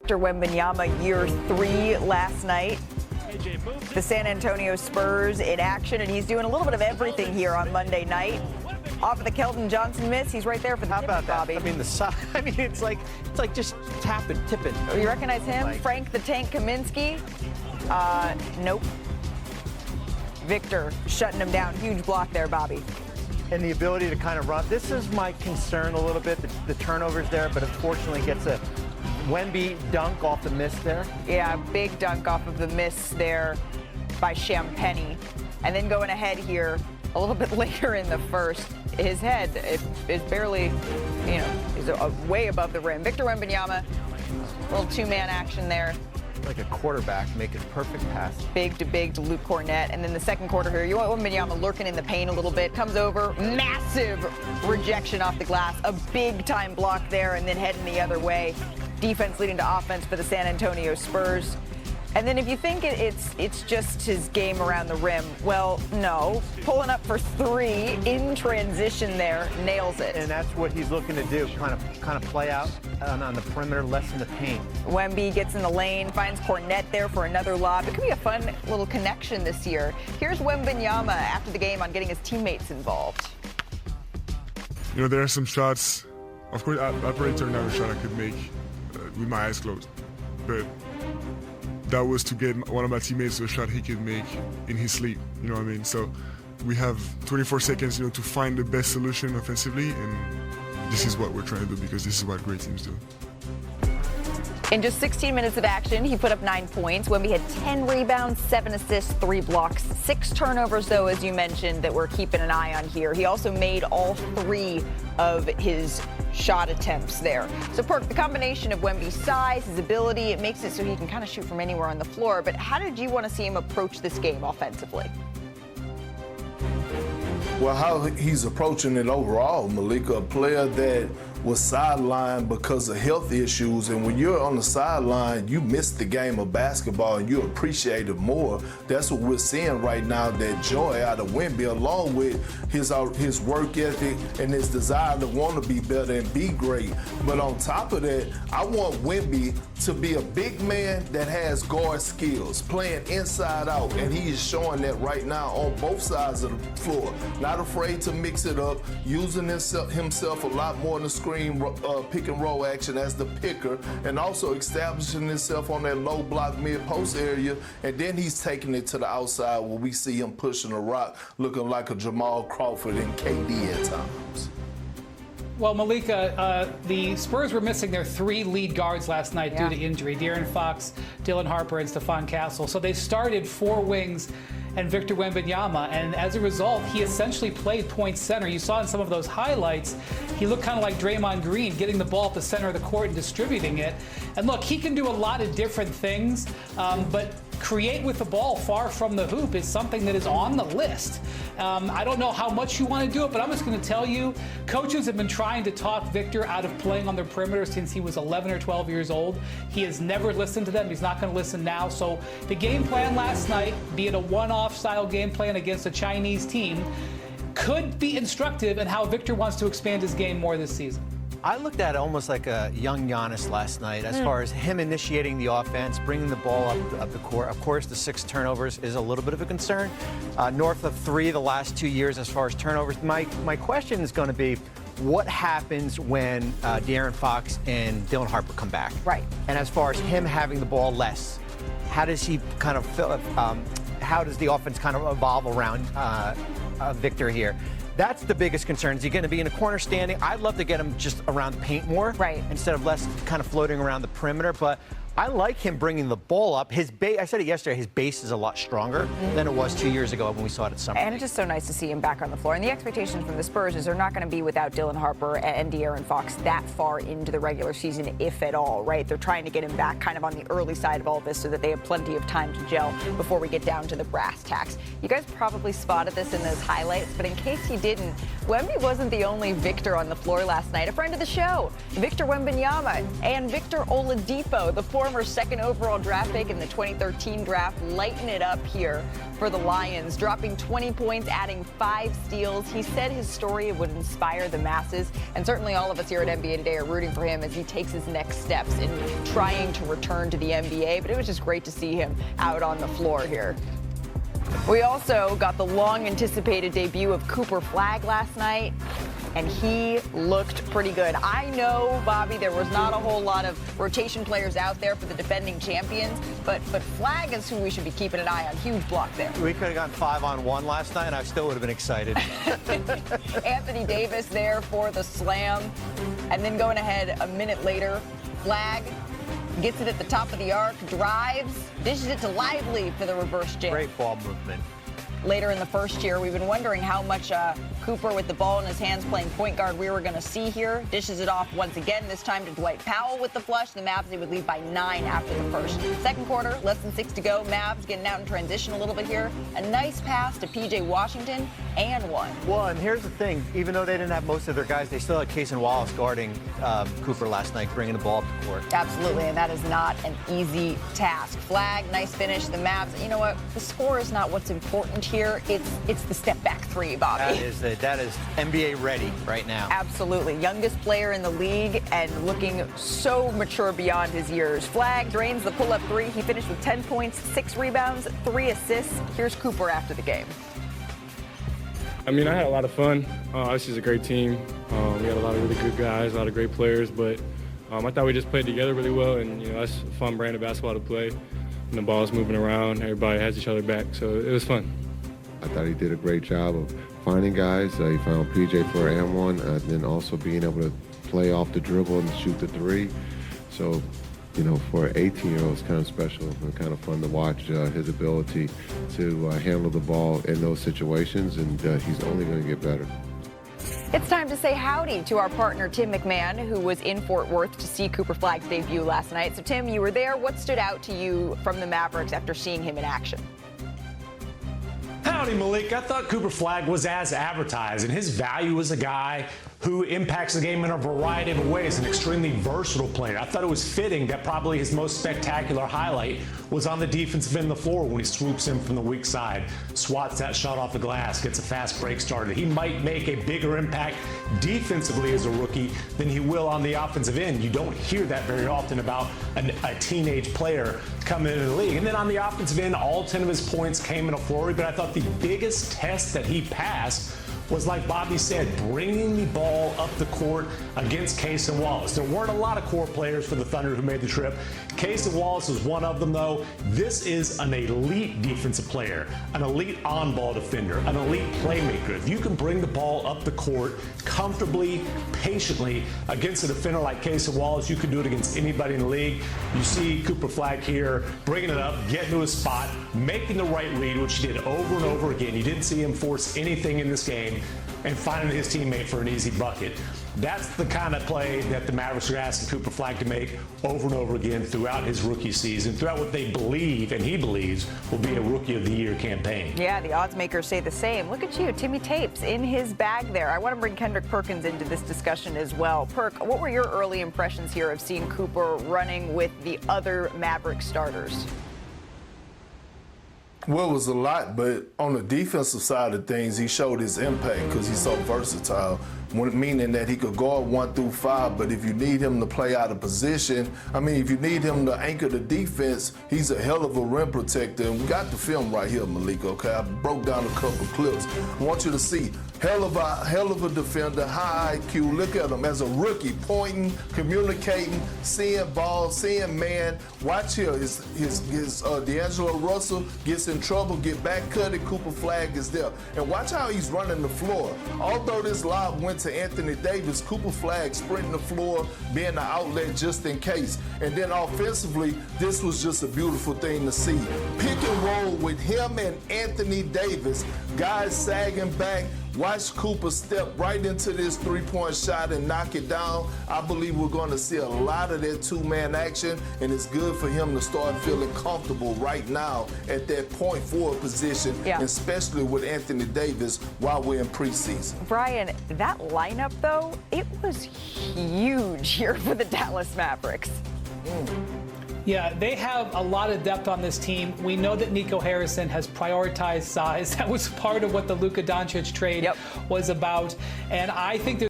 Victor Wembanyama, year 3 last night. The San Antonio Spurs in action, and he's doing a little bit of everything here on Monday night. Off of the Keldon Johnson miss, he's right there for the How about that? Bobby. I mean, the side. I mean, it's like just tapping, tipping. Oh, you recognize him? Like, Frank the Tank Kaminsky? Nope. Victor shutting him down. Huge block there, Bobby. and the ability to kind of run. This is my concern a little bit, the turnovers there, but unfortunately gets a Wemby dunk off the miss there. Yeah, big dunk off of the miss there by Champagnie. And then going ahead here a little bit later in the first, his head is barely, is way above the rim. Victor Wembanyama, little two-man action there. Like a quarterback making perfect pass. Big to Luke Cornett. And then the second quarter here, you want Wembanyama lurking in the paint a little bit. Comes over, massive rejection off the glass. A big-time block there, and then heading the other way. Defense leading to offense for the San Antonio Spurs. And then if you think it's just his game around the rim, well, no. Pulling up for three in transition there, nails it. And that's what he's looking to do, kind of play out on the perimeter, less in the paint. Wemby gets in the lane, finds Cornett there for another lob. It could be a fun little connection this year. Here's Wembanyama after the game on getting his teammates involved. There are some shots. Of course, I probably turned down a shot I could make with my eyes closed, but that was to get one of my teammates to a shot he could make in his sleep, you know what I mean? So we have 24 seconds, to find the best solution offensively, and this is what we're trying to do because this is what great teams do. In just 16 minutes of action, he put up 9 points. Wemby had 10 rebounds, 7 assists, 3 blocks, 6 turnovers, though, as you mentioned, that we're keeping an eye on here. He also made all 3 of his shot attempts there. So, Perk, the combination of Wemby's size, his ability, it makes it so he can kind of shoot from anywhere on the floor. But how did you want to see him approach this game offensively? Well, how he's approaching it overall, Malika, a player that was sidelined because of health issues, and when you're on the sideline, you miss the game of basketball and you appreciate it more. That's what we're seeing right now, that joy out of Wemby, along with his work ethic and his desire to want to be better and be great. But on top of that, I want Wemby to be a big man that has guard skills, playing inside out, and he is showing that right now on both sides of the floor. Not afraid to mix it up, using himself a lot more in the screen, pick and roll action as the picker, and also establishing himself on that low block mid post area, and then he's taking it to the outside where we see him pushing a rock, looking like a Jamal Crawford and KD at times. Well, Malika, the Spurs were missing their 3 lead guards last night due to injury. De'Aaron Fox, Dylan Harper, and Stephon Castle. So they started 4 wings and Victor Wembanyama, and as a result, he essentially played point center. You saw in some of those highlights, he looked kind of like Draymond Green, getting the ball at the center of the court and distributing it. And look, he can do a lot of different things, but create with the ball far from the hoop is something that is on the list. I don't know how much you want to do it, but I'm just going to tell you, coaches have been trying to talk Victor out of playing on the perimeter since he was 11 or 12 years old. He has never listened to them. He's not going to listen now. So the game plan last night, be it a one-off style game plan against a Chinese team, could be instructive in how Victor wants to expand his game more this season. I looked at it almost like a young Giannis last night as far as him initiating the offense, bringing the ball up the court. Of course, the 6 turnovers is a little bit of a concern. North of 3 the last 2 years as far as turnovers. My question is going to be, what happens when De'Aaron Fox and Dylan Harper come back? Right. And as far as him having the ball less, how does he kind of how does the offense kind of evolve around Victor here? That's the biggest concern. Is he going to be in a corner standing? I'd love to get him just around the paint more, right, instead of less kind of floating around the perimeter. But I like him bringing the ball up. His base, I said it yesterday, his base is a lot stronger than it was 2 years ago when we saw it at Summer League. And it's just so nice to see him back on the floor. And the expectations from the Spurs is they're not going to be without Dylan Harper and De'Aaron Fox that far into the regular season, if at all, right? They're trying to get him back kind of on the early side of all this so that they have plenty of time to gel before we get down to the brass tacks. You guys probably spotted this in those highlights, but in case you didn't, Wemby wasn't the only Victor on the floor last night. A friend of the show, Victor Wembanyama, and Victor Oladipo, the former former second overall draft pick in the 2013 draft, lighting it up here for the Lions, dropping 20 points, adding 5 steals. He said his story would inspire the masses, and certainly all of us here at NBA Today are rooting for him as he takes his next steps in trying to return to the NBA. But it was just great to see him out on the floor here. We also got the long-anticipated debut of Cooper Flagg last night, and he looked pretty good. I know, Bobby, there was not a whole lot of rotation players out there for the defending champions, but Flagg is who we should be keeping an eye on. Huge block there. We could have gone 5-on-1 last night, and I still would have been excited. Anthony Davis there for the slam, and then going ahead a minute later, Flagg gets it at the top of the arc, drives, dishes it to Lively for the reverse jam. Great ball movement. Later in the first year, we've been wondering how much Cooper with the ball in his hands playing point guard we were going to see here. Dishes it off once again, this time to Dwight Powell with the flush. The Mavs, they would lead by 9 after the first. Second quarter, less than 6 to go. Mavs getting out in transition a little bit here. A nice pass to P.J. Washington and one. Well, and here's the thing. Even though they didn't have most of their guys, they still had Case and Wallace guarding Cooper last night, bringing the ball up the court. Absolutely, and that is not an easy task. Flagg, nice finish. The Mavs, you know what? The score is not what's important here. It's the step back three, Bobby. That is NBA ready right now. Absolutely. Youngest player in the league and looking so mature beyond his years. Flagg drains the pull-up three. He finished with 10 points, 6 rebounds, 3 assists. Here's Cooper after the game. I mean, I had a lot of fun. This is a great team. We had a lot of really good guys, a lot of great players, but I thought we just played together really well, and that's a fun brand of basketball to play. And the ball's moving around, everybody has each other back, so it was fun. I thought he did a great job of finding guys. He found PJ for and one, and then also being able to play off the dribble and shoot the three. So, for an 18-year-old, it's kind of special and kind of fun to watch his ability to handle the ball in those situations, and he's only going to get better. It's time to say howdy to our partner, Tim McMahon, who was in Fort Worth to see Cooper Flagg's debut last night. So, Tim, you were there. What stood out to you from the Mavericks after seeing him in action? Howdy, Malik. I thought Cooper Flagg was as advertised, and his value as a guy who impacts the game in a variety of ways, an extremely versatile player. I thought it was fitting that probably his most spectacular highlight was on the defensive end of the floor when he swoops in from the weak side, swats that shot off the glass, gets a fast break started. He might make a bigger impact defensively as a rookie than he will on the offensive end. You don't hear that very often about a teenage player coming into the league. And then on the offensive end, all 10 of his points came in a flurry, but I thought the biggest test that he passed was, like Bobby said, bringing the ball up the court against Case and Wallace. There weren't a lot of core players for the Thunder who made the trip. Case and Wallace was one of them, though. This is an elite defensive player, an elite on-ball defender, an elite playmaker. If you can bring the ball up the court comfortably, patiently against a defender like Case and Wallace, you can do it against anybody in the league. You see Cooper Flagg here bringing it up, getting to his spot, making the right read, which he did over and over again. You didn't see him force anything in this game, and finding his teammate for an easy bucket. That's the kind of play that the Mavericks are asking Cooper Flagg to make over and over again throughout his rookie season, throughout what they believe, and he believes, will be a Rookie of the Year campaign. Yeah, the odds makers say the same. Look at you, Timmy Tapes in his bag there. I want to bring Kendrick Perkins into this discussion as well. Perk, what were your early impressions here of seeing Cooper running with the other Maverick starters? Well, it was a lot, but on the defensive side of things, he showed his impact because he's so versatile, meaning that he could guard 1 through 5, but if you need him to play out of position, if you need him to anchor the defense, he's a hell of a rim protector. And we got the film right here, Malik, okay? I broke down a couple clips. I want you to see, hell of a defender, high IQ. Look at him as a rookie, pointing, communicating, seeing ball, seeing man. Watch here, his D'Angelo Russell gets in trouble, get back cut, and Cooper Flagg is there. And watch how he's running the floor. Although this lob went to Anthony Davis, Cooper Flagg sprinting the floor, being the outlet just in case. And then offensively, this was just a beautiful thing to see. Pick and roll with him and Anthony Davis, guys sagging back. Watch Cooper step right into this three-point shot and knock it down. I believe we're going to see a lot of that two-man action, and it's good for him to start feeling comfortable right now at that point forward position, especially with Anthony Davis while we're in preseason. Brian, that lineup, though, it was huge here for the Dallas Mavericks. Yeah, they have a lot of depth on this team. We know that Nico Harrison has prioritized size. That was part of what the Luka Doncic trade was about. And I think there's